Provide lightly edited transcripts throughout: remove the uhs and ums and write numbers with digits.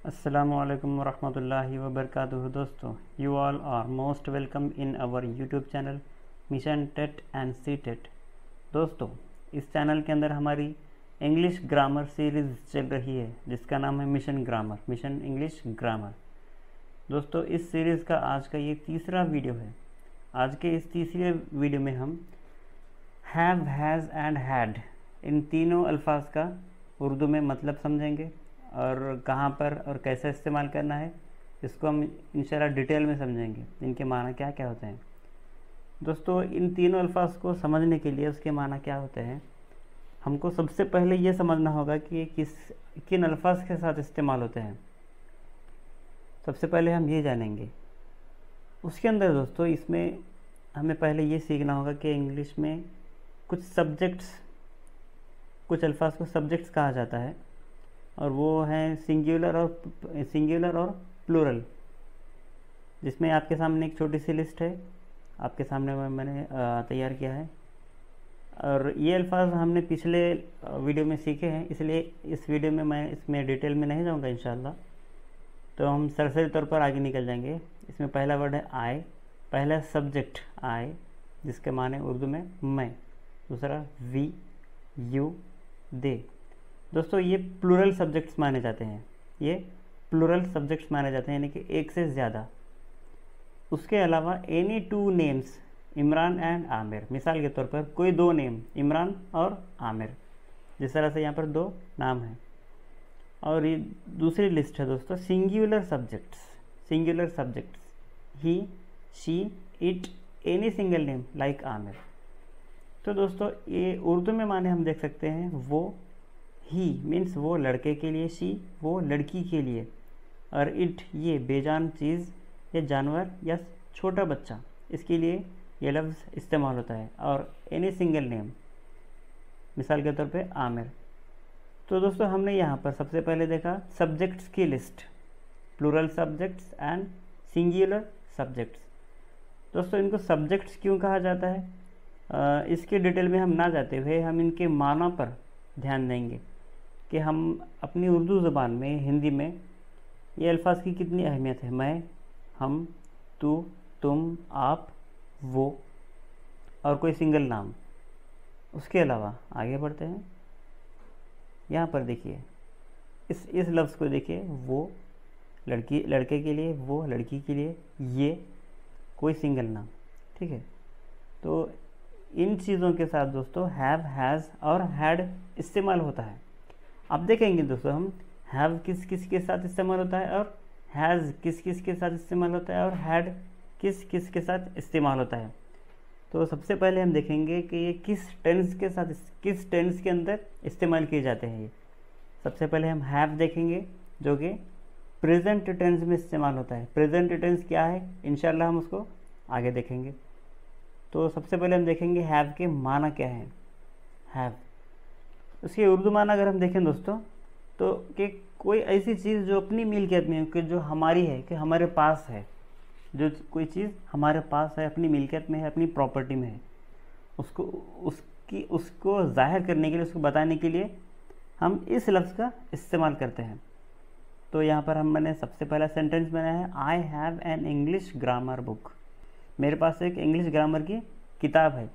Assalamu alaikum warahmatullahi wabarakatuh दोस्तों, you all are most welcome in our YouTube channel mission TET and C TET. दोस्तों, इस channel के अंदर हमारी English grammar series चल रही है जिसका नाम है मिशन इंग्लिश ग्रामर। दोस्तों, इस सीरीज़ का आज का ये तीसरा वीडियो है। आज के इस तीसरे वीडियो में हम have, has and had in तीनों अल्फाज का उर्दू में मतलब समझेंगे और कहाँ पर और कैसे इस्तेमाल करना है इसको हम इंशाल्लाह डिटेल में समझेंगे। इनके माना क्या क्या होते हैं। दोस्तों, इन तीनों अल्फाज को समझने के लिए उसके माना क्या होते हैं, हमको सबसे पहले ये समझना होगा कि ये किन अल्फाज के साथ इस्तेमाल होते हैं। सबसे पहले हम ये जानेंगे। उसके अंदर दोस्तों इसमें हमें पहले ये सीखना होगा कि इंग्लिश में कुछ अल्फाज को सब्जेक्ट्स कहा जाता है और वो हैं सिंगुलर और प्लूरल, जिसमें आपके सामने एक छोटी सी लिस्ट है, आपके सामने मैंने तैयार किया है। और ये अल्फाज हमने पिछले वीडियो में सीखे हैं, इसलिए इस वीडियो में मैं इसमें डिटेल में नहीं जाऊंगा इंशाल्लाह। तो हम सरसरी तौर पर आगे निकल जाएंगे। इसमें पहला वर्ड है आई, पहला सब्जेक्ट आई जिसके माने उर्दू में मैं, दूसरा वी, यू, दे। दोस्तों, ये प्लूरल सब्जेक्ट्स माने जाते हैं, यानी कि एक से ज़्यादा। उसके अलावा any two names Imran and Aamir, मिसाल के तौर पर कोई दो नेम इमरान और आमिर, जिस तरह से यहाँ पर दो नाम हैं। और ये दूसरी लिस्ट है दोस्तों singular subjects he, she, it, any single name like Aamir. तो दोस्तों ये उर्दू में माने हम देख सकते हैं वो, ही मीन्स वो लड़के के लिए, शी वो लड़की के लिए, और इट ये बेजान चीज़ या जानवर या छोटा बच्चा, इसके लिए ये लफ्ज़ इस्तेमाल होता है। और एनी सिंगल नेम, मिसाल के तौर पे आमिर। तो दोस्तों हमने यहाँ पर सबसे पहले देखा सब्जेक्ट्स की list, plural subjects and singular subjects. दोस्तों इनको सब्जेक्ट्स क्यों कहा जाता है, इसके डिटेल में हम ना जाते हुए हम इनके माना पर ध्यान देंगे कि हम अपनी उर्दू ज़बान में, हिंदी में ये अल्फाज की कितनी अहमियत है। मैं, हम, तू, तुम, आप, वो और कोई सिंगल नाम। उसके अलावा आगे बढ़ते हैं। यहाँ पर देखिए इस लफ्ज़ को देखिए, वो लड़के के लिए, वो लड़की के लिए, ये कोई सिंगल नाम। ठीक है, तो इन चीज़ों के साथ दोस्तों हैव, हैज़ और हैड इस्तेमाल होता है। अब देखेंगे दोस्तों हम हैव किस किस के साथ इस्तेमाल होता है और हैज़ किस किस के साथ इस्तेमाल होता है और हैड किस किस के साथ इस्तेमाल होता है। तो सबसे पहले हम देखेंगे कि ये किस टेंस के अंदर इस्तेमाल किए जाते हैं। ये सबसे पहले हम हैव देखेंगे जो कि प्रेजेंट टेंस में इस्तेमाल होता है। प्रेजेंट टेंस क्या है इंशाल्लाह हम उसको आगे देखेंगे। तो सबसे पहले हम देखेंगे हैव के माना क्या है। हैव, उसके उर्दू माना अगर हम देखें दोस्तों तो कि कोई ऐसी चीज़ जो अपनी मिल्कियत में है, कि जो हमारी है, कि हमारे पास है, जो कोई चीज़ हमारे पास है, अपनी मिल्कियत में है, अपनी प्रॉपर्टी में है, उसको जाहिर करने के लिए, उसको बताने के लिए हम इस लफ्ज़ का इस्तेमाल करते हैं। तो यहाँ पर मैंने सबसे पहला सेंटेंस बनाया है, I have an English grammar book, मेरे पास एक इंग्लिश ग्रामर की किताब है।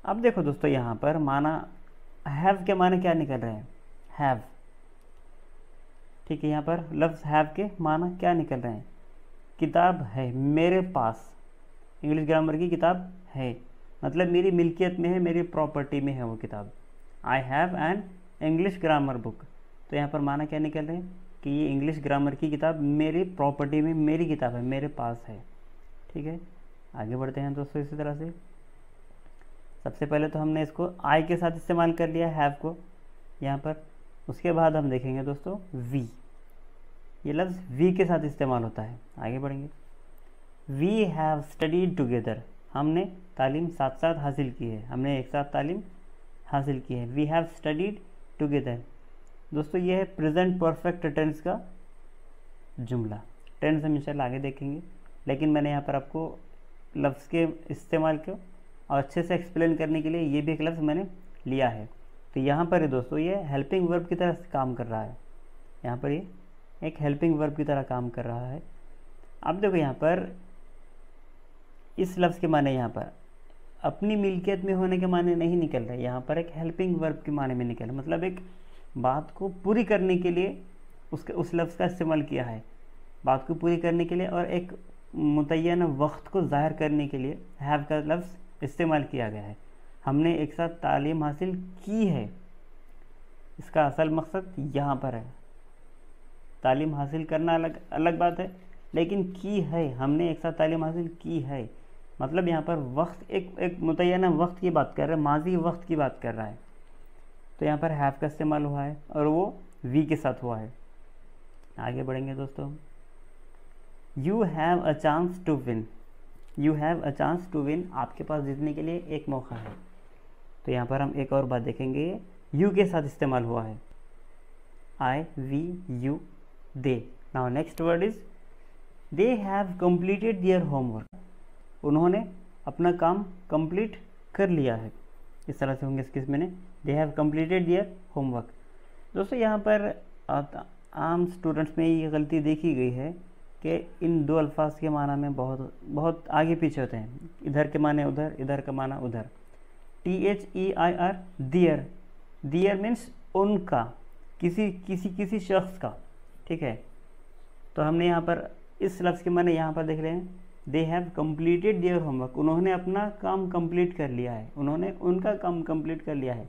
अब देखो दोस्तों यहाँ पर माना हैव के माने क्या निकल रहे हैं, हैव। ठीक है, यहाँ पर लफ्ज़ हैव के माना क्या निकल रहे हैं, किताब है मेरे पास, इंग्लिश ग्रामर की किताब है, मतलब मेरी मिल्कियत में है, मेरी प्रॉपर्टी में है वो किताब। I have an English grammar book, तो यहाँ पर माना क्या निकल रहे हैं कि ये इंग्लिश ग्रामर की किताब मेरी प्रॉपर्टी में, मेरी किताब है, मेरे पास है। ठीक है, आगे बढ़ते हैं दोस्तों। इसी तरह से सबसे पहले तो हमने इसको आई के साथ इस्तेमाल कर लिया हैव को यहाँ पर। उसके बाद हम देखेंगे दोस्तों वी, ये लफ्ज़ वी के साथ इस्तेमाल होता है। आगे बढ़ेंगे। वी हैव स्टडीड टुगेदर, हमने तालीम साथ साथ हासिल की है, हमने एक साथ तालीम हासिल की है। We have studied together. दोस्तों ये है प्रेजेंट परफेक्ट टेंस का जुमला। टेंस हम इंशाल्लाह आगे देखेंगे, लेकिन मैंने यहाँ पर आपको लफ्ज़ के इस्तेमाल को और अच्छे से एक्सप्लेन करने के लिए ये भी एक लफ्ज़ मैंने लिया है। तो यहाँ पर दोस्तों ये हेल्पिंग वर्ब की तरह काम कर रहा है। यहाँ पर ये एक हेल्पिंग वर्ब की तरह काम कर रहा है। अब देखो यहाँ पर इस लफ्ज़ के माने यहाँ पर अपनी मिल्कियत में होने के माने नहीं निकल रहे, यहाँ पर एक हेल्पिंग वर्ब के माने में निकल रहा, मतलब एक बात को पूरी करने के लिए उस लफ्ज़ का इस्तेमाल किया है, बात को पूरी करने के लिए और एक मुतय्यन वक्त को ज़ाहिर करने के लिए हैव का लफ्ज़ इस्तेमाल किया गया है। हमने एक साथ तालीम हासिल की है, इसका असल मकसद यहाँ पर है। तालीम हासिल करना अलग अलग बात है, लेकिन की है, हमने एक साथ तालीम हासिल की है, मतलब यहाँ पर वक्त एक मुतय्यना वक्त की बात कर रहा है, माजी वक्त की बात कर रहा है। तो यहाँ पर हैव का इस्तेमाल हुआ है और वो वी के साथ हुआ है। आगे बढ़ेंगे दोस्तों। You have a chance to win, you have a chance to win, आपके पास जीतने के लिए एक मौका है। तो यहाँ पर हम एक और बात देखेंगे, यू के साथ इस्तेमाल हुआ है, I we you they. Now next word is they have completed their homework, उन्होंने अपना काम कंप्लीट कर लिया है। इस तरह से होंगे इसके मैंने, दे हैव कंप्लीटेड देयर होमवर्क। दोस्तों यहाँ पर आम स्टूडेंट्स में ये गलती देखी गई है कि इन दो अल्फाज के माना में बहुत आगे पीछे होते हैं, इधर के माने उधर, इधर का माना उधर। THEIR दियर, दियर मीन्स उनका, किसी शख्स का, ठीक है। तो हमने यहाँ पर इस लफ्ज़ के माने यहाँ पर देख रहे हैं, दे हैव कंप्लीटेड देयर होमवर्क, उन्होंने अपना काम कंप्लीट कर लिया है, उन्होंने उनका काम कंप्लीट कर लिया है।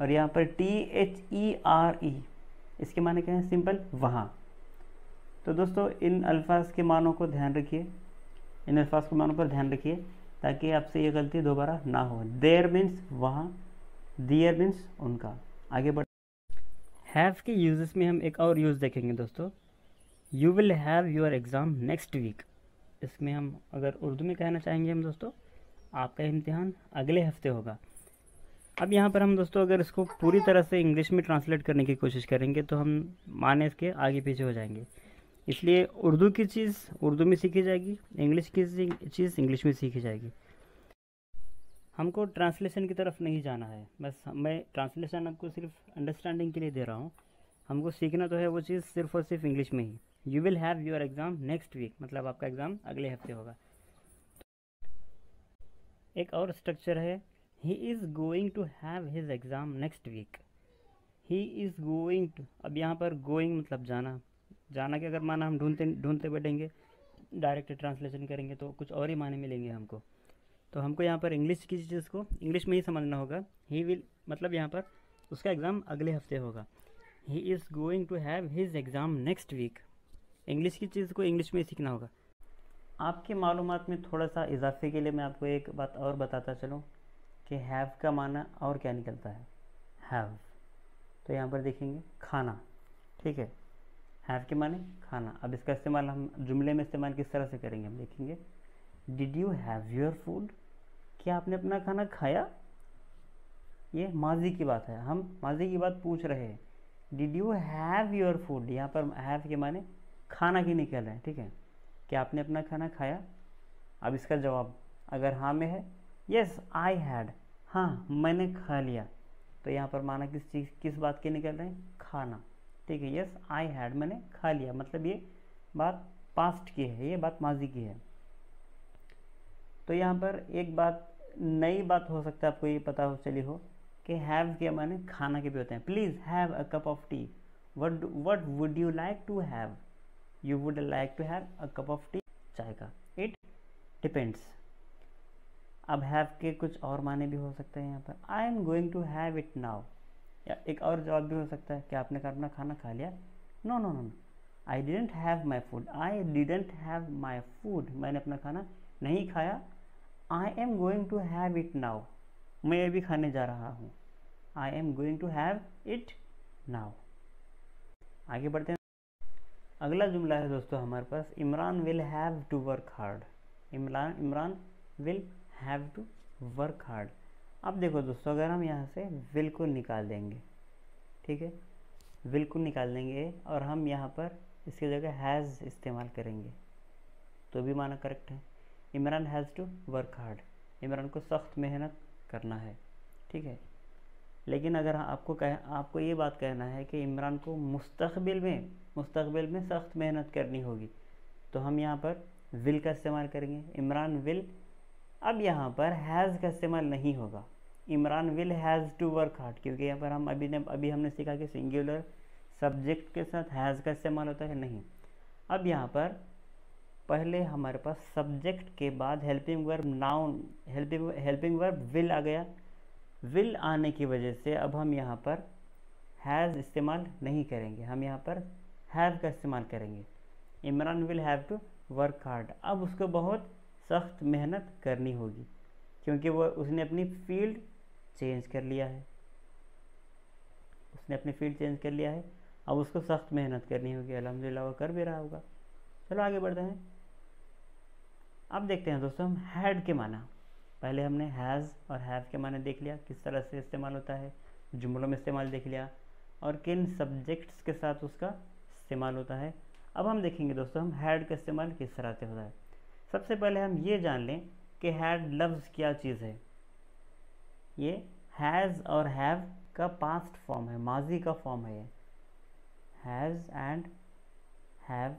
और यहाँ पर THERE, इसके माने क्या है, सिंपल वहाँ। तो दोस्तों इन अल्फाज के मानों को ध्यान रखिए, इन अल्फाज के मानों पर ध्यान रखिए ताकि आपसे ये गलती दोबारा ना हो। देयर मीन्स वहाँ, दियर मीन्स उनका। आगे बढ़, हैव के यूजेस में हम एक और यूज़ देखेंगे दोस्तों, you will have your exam next week. इसमें हम अगर उर्दू में कहना चाहेंगे हम दोस्तों, आपका इम्तिहान अगले हफ्ते होगा। अब यहाँ पर हम दोस्तों अगर इसको पूरी तरह से इंग्लिश में ट्रांसलेट करने की कोशिश करेंगे तो हम माने इसके आगे पीछे हो जाएंगे, इसलिए उर्दू की चीज़ उर्दू में सीखी जाएगी, इंग्लिश की चीज़ इंग्लिश में सीखी जाएगी। हमको ट्रांसलेशन की तरफ नहीं जाना है, बस मैं ट्रांसलेशन आपको सिर्फ अंडरस्टैंडिंग के लिए दे रहा हूँ। हमको सीखना तो है वो चीज़ सिर्फ और सिर्फ इंग्लिश में ही। You will have your exam next week, मतलब आपका एग्ज़ाम अगले हफ्ते होगा। एक और स्ट्रक्चर है, he is going to have his exam next week. He is going to, अब यहाँ पर गोइंग मतलब जाना, जाना के अगर माना हम ढूंढते बैठेंगे, डायरेक्ट ट्रांसलेशन करेंगे तो कुछ और ही माने मिलेंगे हमको। तो हमको यहाँ पर इंग्लिश की चीज़ को इंग्लिश में ही समझना होगा। ही विल मतलब यहाँ पर उसका एग्ज़ाम अगले हफ्ते होगा। He is going to have his exam next week, English की चीज़ को इंग्लिश में ही सीखना होगा। आपके मालूमात में थोड़ा सा इजाफे के लिए मैं आपको एक बात और बताता चलूँ कि हैव का माना और क्या निकलता है, हैव। तो यहाँ पर देखेंगे खाना, ठीक है, हैव के माने खाना। अब इसका इस्तेमाल हम जुमले में इस्तेमाल किस तरह से करेंगे हम देखेंगे। Did you have your food, क्या आपने अपना खाना खाया। ये माजी की बात है, हम माजी की बात पूछ रहे हैं। Did you have your food, यहाँ पर हैव के माने खाना की निकल रहे हैं, ठीक है, क्या आपने अपना खाना खाया। अब इसका जवाब अगर हाँ में है, यस आई हैड, हाँ मैंने खा लिया, तो यहाँ पर माना किस बात के निकल रहे हैं, खाना, ठीक है। यस आई हैड, मैंने खा लिया, मतलब ये बात पास्ट की है, ये बात माजी की है। तो यहाँ पर एक बात नई बात हो सकता है आपको ये पता हो चली हो कि हैव के माने खाना के भी होते हैं। Please have a cup of tea, what would you like to have, you would like to have a cup of tea, चाय का, इट डिपेंड्स। अब हैव के कुछ और माने भी हो सकते हैं यहाँ पर, I am going to have it now, या एक और जवाब भी हो सकता है कि आपने अपना खाना खा लिया। No no no, I didn't have my food, I didn't have my food, मैंने अपना खाना नहीं खाया। I am going to have it now, मैं अभी खाने जा रहा हूँ। I am going to have it now. आगे बढ़ते हैं। अगला जुमला है दोस्तों हमारे पास, Imran will have to work hard. Imran will have to work hard. अब देखो दोस्तों, अगर हम यहाँ से विल को निकाल देंगे, ठीक है, विल को निकाल देंगे और हम यहाँ पर इसकी जगह हैज़ इस्तेमाल करेंगे तो भी माना करेक्ट है। Imran has to work hard, Imran को सख्त मेहनत करना है, ठीक है। लेकिन अगर आपको ये बात कहना है कि इमरान को मुस्तकबिल में सख्त मेहनत करनी होगी, तो हम यहाँ पर विल का इस्तेमाल करेंगे, इमरान विल। अब यहाँ पर हैज़ का इस्तेमाल नहीं होगा, Imran will has to work hard, क्योंकि यहाँ पर हम अभी हमने सीखा कि सिंगुलर सब्जेक्ट के साथ हैज़ का इस्तेमाल होता है, नहीं। अब यहाँ पर पहले हमारे पास सब्जेक्ट के बाद helping verb noun, helping verb will आ गया। विल आने की वजह से अब हम यहाँ पर हैज़ इस्तेमाल नहीं करेंगे, हम यहाँ पर हैव का इस्तेमाल करेंगे। Imran will have to work hard, अब उसको बहुत सख्त मेहनत करनी होगी, क्योंकि उसने अपनी फील्ड चेंज कर लिया है, अब उसको सख्त मेहनत करनी होगी। अल्हम्दुलिल्लाह वो कर भी रहा होगा। चलो आगे बढ़ते हैं। अब देखते हैं दोस्तों हम हैड के माना। पहले हमने हैज़ और हैव के माने देख लिया, किस तरह से इस्तेमाल होता है, जुमलों में इस्तेमाल देख लिया, और किन सब्जेक्ट्स के साथ उसका इस्तेमाल होता है। अब हम देखेंगे दोस्तों हम हैड का इस्तेमाल किस तरह से होता है। सबसे पहले हम ये जान लें कि हैड लफ्ज़ क्या चीज़ है। ये हैज़ और हैव का पास्ट फॉर्म है, माजी का फॉर्म है। ये हैज़ एंड हैव,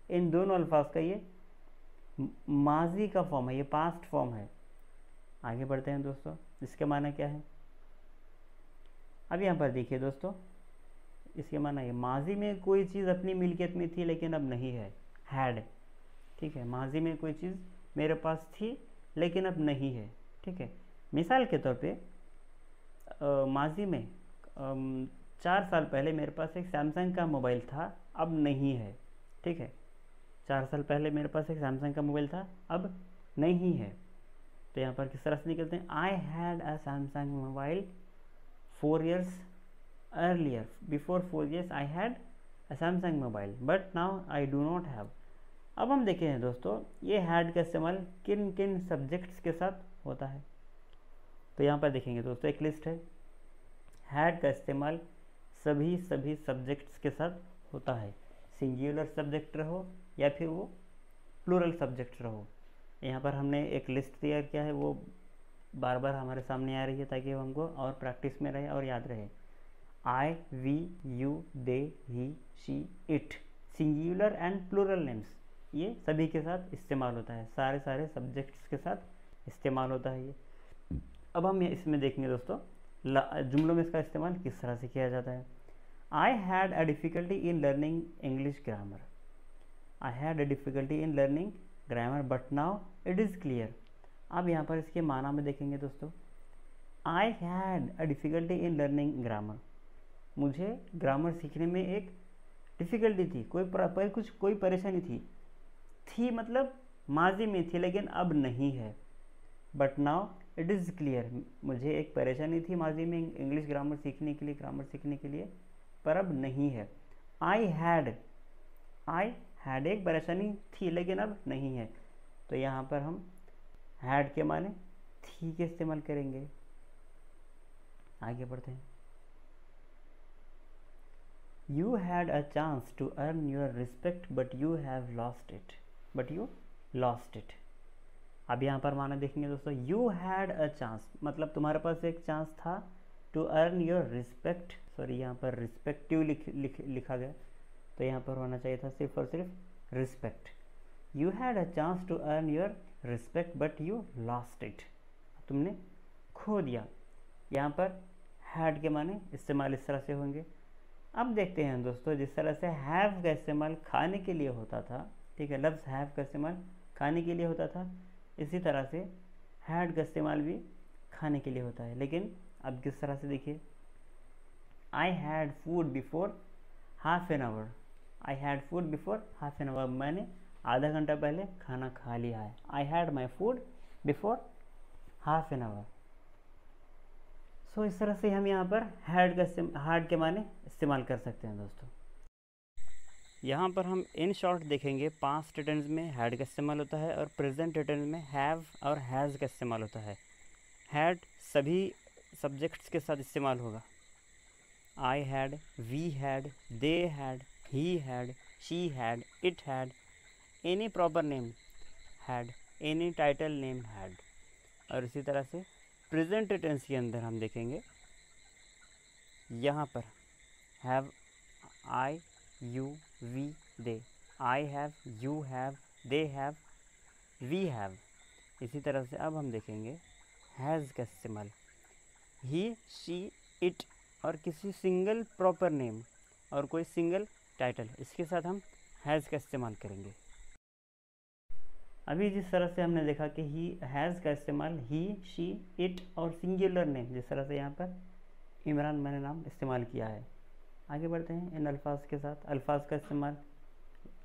इन दोनों अल्फाज का ये माजी का फॉर्म है, ये पास्ट फॉर्म है। आगे बढ़ते हैं दोस्तों, इसके माना क्या है। अब यहाँ पर देखिए दोस्तों, इसके माना ये माजी में कोई चीज़ अपनी मिल्कियत में थी लेकिन अब नहीं है, हैड। ठीक है, माजी में कोई चीज़ मेरे पास थी लेकिन अब नहीं है। ठीक है, मिसाल के तौर पे माजी में 4 साल पहले मेरे पास एक सैमसंग का मोबाइल था, अब नहीं है। ठीक है, 4 साल पहले मेरे पास एक सैमसंग का मोबाइल था, अब नहीं है। तो यहाँ पर किस तरह से निकलते हैं, I had a Samsung mobile 4 years earlier, before 4 years I had a Samsung mobile but now I do not have। अब हम देखें हैं दोस्तों ये हैड का इस्तेमाल किन किन सब्जेक्ट्स के साथ होता है। तो यहाँ पर देखेंगे दोस्तों एक लिस्ट है। हैड का इस्तेमाल सभी सब्जेक्ट्स के साथ होता है, सिंगुलर सब्जेक्ट रहो या फिर वो प्लूरल सब्जेक्ट रहो। यहाँ पर हमने एक लिस्ट तैयार किया है, वो बार बार हमारे सामने आ रही है ताकि वो हमको और प्रैक्टिस में रहे और याद रहे। I, we, you, they, he, she, it, singular and plural names, ये सभी के साथ इस्तेमाल होता है, सारे सब्जेक्ट्स के साथ इस्तेमाल होता है ये। अब हम इसमें देखेंगे दोस्तों जुमलों में इसका इस्तेमाल किस तरह से किया जाता है। I had a difficulty in learning English grammar, I had a difficulty in learning grammar but now it is clear. अब यहाँ पर इसके माना में देखेंगे दोस्तों, I had a difficulty in learning grammar, मुझे ग्रामर सीखने में एक डिफ़िकल्टी थी, कोई परेशानी थी मतलब माजी में थी लेकिन अब नहीं है। But now it is clear, मुझे एक परेशानी थी माजी में इंग्लिश ग्रामर सीखने के लिए, पर अब नहीं है। आई हैड एक परेशानी थी लेकिन अब नहीं है। तो यहाँ पर हम हैड के माने थी के इस्तेमाल करेंगे। आगे बढ़ते हैं। You had a chance to earn your respect but you have lost it. अब यहाँ पर माना देखेंगे दोस्तों, यू हैड अ चांस मतलब तुम्हारे पास एक चांस था, to earn your respect, sorry यहाँ पर रिस्पेक्टिव लिखा गया, तो यहाँ पर होना चाहिए था सिर्फ और सिर्फ respect. You had a chance to earn your respect but you lost it, तुमने खो दिया। यहाँ पर हैड के माने इस्तेमाल इस तरह से होंगे। अब देखते हैं दोस्तों, जिस तरह से हैव का इस्तेमाल खाने के लिए होता था, ठीक है, लफ्ज़ हैव का इस्तेमाल खाने के लिए होता था, इसी तरह से हैड का इस्तेमाल भी खाने के लिए होता है। लेकिन अब किस तरह से देखिए, I had food before half an hour, I had food before half an hour, मैंने आधा घंटा पहले खाना खा लिया है। I had my food before half an hour. So इस तरह से हम यहाँ पर हैड के माने इस्तेमाल कर सकते हैं दोस्तों। यहाँ पर हम इन शॉर्ट देखेंगे, पास्ट टेंस में हैड का इस्तेमाल होता है और प्रेजेंट टेंस में हैव और हैज़ का इस्तेमाल होता है। हैड सभी सब्जेक्ट्स के साथ इस्तेमाल होगा। I had, we had, they had, he had, she had, it had, any proper name had, any title name had. और इसी तरह से प्रेजेंट टेंस के अंदर हम देखेंगे, यहाँ पर have I, you, we, they. I have, you have, they have, we have. इसी तरह से अब हम देखेंगे हैज़ का इस्तेमाल। ही, शी, इट और किसी सिंगल प्रॉपर नेम और कोई सिंगल टाइटल, इसके साथ हम हैज़ का इस्तेमाल करेंगे। अभी जिस तरह से हमने देखा कि ही हैज़ का इस्तेमाल ही, शी, इट और सिंगुलर नेम, जिस तरह से यहाँ पर इमरान मैंने नाम इस्तेमाल किया है। आगे बढ़ते हैं इन अल्फाज के साथ। अल्फाज का इस्तेमाल,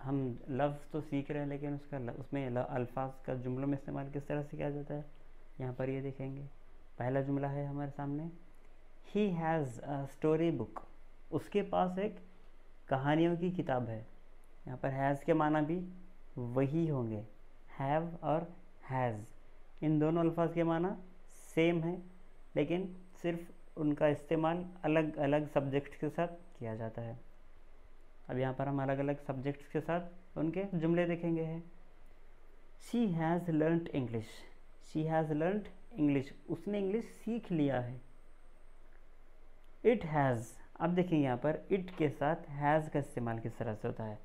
हम लफ्ज़ तो सीख रहे हैं लेकिन उसमें अल्फाज का जुमलों में इस्तेमाल किस तरह से किया जाता है, यहाँ पर ये देखेंगे। पहला जुमला है हमारे सामने, ही हैज़ अ स्टोरी बुक। उसके पास एक कहानियों की किताब है। यहाँ पर हैज़ के माना भी वही होंगे, हैव और हैज़। इन दोनों अल्फाज के माना सेम है, लेकिन सिर्फ उनका इस्तेमाल अलग अलग सब्जेक्ट के साथ किया जाता है। अब यहाँ पर हम अलग अलग सब्जेक्ट्स के साथ उनके जुमले देखेंगे हैं। She has learned English. She has learned English, उसने इंग्लिश सीख लिया है। इट हैज़, अब देखेंगे यहाँ पर इट के साथ हैज़ का इस्तेमाल किस तरह से होता है।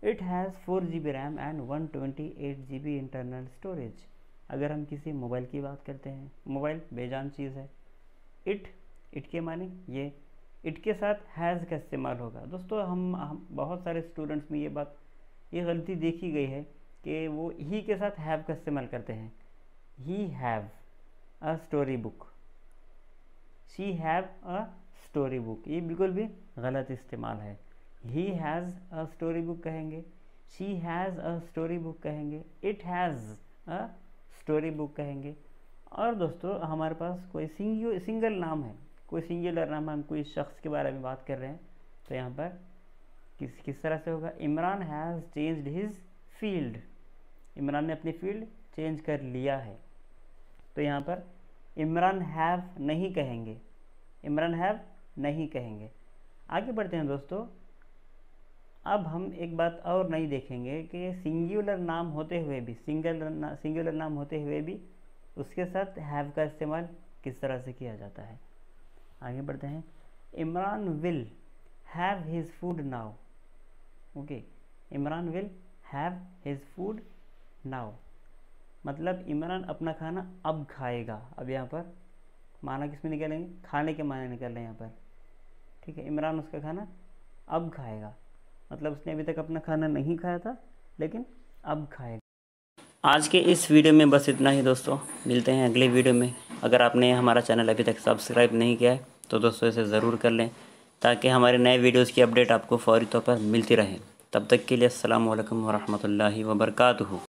It has 4 GB RAM and 128 GB internal storage. अगर हम किसी मोबाइल की बात करते हैं, मोबाइल बेजान चीज़ है। इट के माने ये, इट के साथ हैज़ का इस्तेमाल होगा। दोस्तों हम बहुत सारे स्टूडेंट्स में ये गलती देखी गई है कि वो ही के साथ हैव का इस्तेमाल करते हैं। He have a story book, she have a story book, ये बिल्कुल भी गलत इस्तेमाल है। He has a story book कहेंगे, she has a story book कहेंगे, it has a story book कहेंगे। और दोस्तों हमारे पास कोई सिंगल नाम है, कोई सिंगुलर नाम, हम कोई शख्स के बारे में बात कर रहे हैं, तो यहाँ पर किस तरह से होगा। Imran has changed his field. Imran ने अपनी फील्ड चेंज कर लिया है, तो यहाँ पर इमरान हैव नहीं कहेंगे, इमरान हैव नहीं कहेंगे। आगे बढ़ते हैं दोस्तों। अब हम एक बात और नहीं देखेंगे कि सिंगुलर नाम होते हुए भी, सिंगुलर नाम होते हुए भी उसके साथ हैव का इस्तेमाल किस तरह से किया जाता है। आगे बढ़ते हैं। Imran will have his food now. Okay, Imran will have his food now, मतलब इमरान अपना खाना अब खाएगा। अब यहाँ पर माना किसमें निकलेंगे, खाने के माने निकल रहे हैं यहाँ पर, ठीक है। इमरान उसका खाना अब खाएगा, मतलब उसने अभी तक अपना खाना नहीं खाया था लेकिन अब खाएगा। आज के इस वीडियो में बस इतना ही दोस्तों, मिलते हैं अगले वीडियो में। अगर आपने हमारा चैनल अभी तक सब्सक्राइब नहीं किया है तो दोस्तों इसे ज़रूर कर लें, ताकि हमारे नए वीडियोज़ की अपडेट आपको फौरी तौर पर मिलती रहे। तब तक के लिए अस्सलामु अलैकुम वरहमतुल्लाहि वबरकातुहू।